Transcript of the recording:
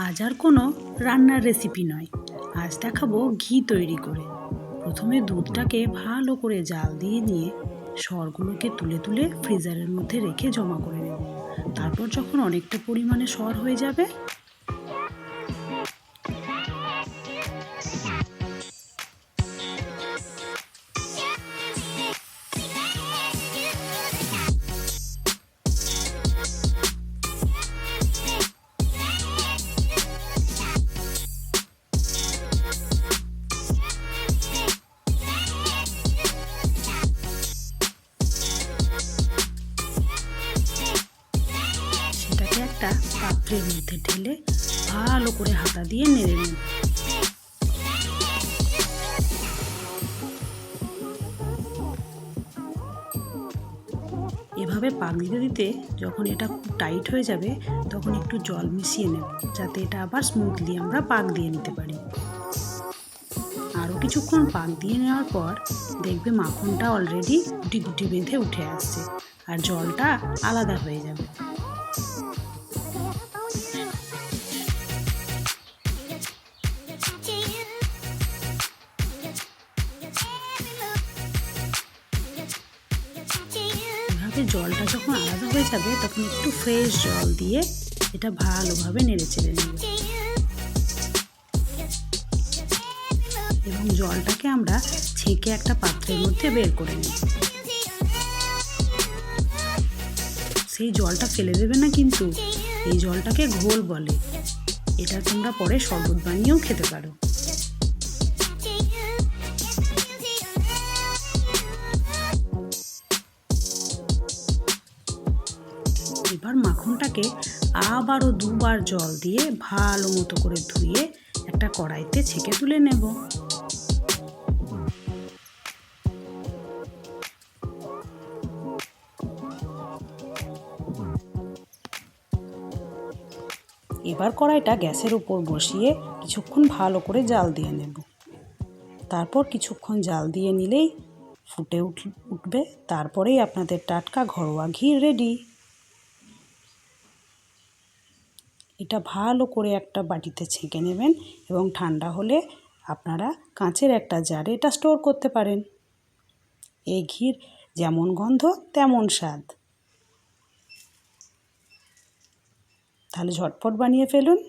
আজ আর কোনো রান্নার রেসিপি নয়, আজ দেখাবো ঘি তৈরি করে। প্রথমে দুধটাকে ভালো করে জাল দিয়ে নিয়ে সরগুলোকে তুলে তুলে ফ্রিজারের মধ্যে রেখে জমা করে নেব। তারপর যখন অনেকটা পরিমাণে সর হয়ে যাবে সেটাকে একটা পাত্রের মধ্যে ঢেলে ভালো করে হাতা দিয়ে নেড়ে নেব। এভাবে পাক দিতে দিতে যখন এটা খুব টাইট হয়ে যাবে তখন একটু জল মিশিয়ে নেব, যাতে এটা আবার স্মুথলি আমরা পাক দিয়ে নিতে পারি। আরও কিছুক্ষণ পাক দিয়ে নেওয়ার পর দেখবে মাখনটা অলরেডি গুটি গুটি বেঁধে উঠে আসছে আর জলটা আলাদা হয়ে যাবে। এভাবে জলটা যখন আলাদা হয়ে যাবে তখন একটু ফ্রেশ জল দিয়ে এটা ভালোভাবে নেড়ে চেড়ে নেব এবং জলটাকে আমরা ছেঁকে একটা পাত্রের মধ্যে বের করে নেব। সেই জলটা ফেলে দেবে না কিন্তু, এই জলটাকে ঘোল বলে। এটা তোমরা পরে শরবত বানিয়েও খেতে পারো। এবার মাখনটাকে আবারও দুবার জল দিয়ে ভালো মতো করে ধুয়ে একটা কড়াইতে ছেঁকে তুলে নেব। এবার কড়াইটা গ্যাসের উপর বসিয়ে কিছুক্ষণ ভালো করে জাল দিয়ে নেব। তারপর কিছুক্ষণ জাল দিয়ে নিলেই ফুটে উঠবে, তারপরেই আপনাদের টাটকা ঘরোয়া ঘি রেডি। এটা ভালো করে একটা বাটিতে ছেঁকে নেবেন এবং ঠান্ডা হলে আপনারা কাঁচের একটা জারে এটা স্টোর করতে পারেন। এই ঘির যেমন গন্ধ তেমন স্বাদ। তাহলে ঝটপট বানিয়ে ফেলুন।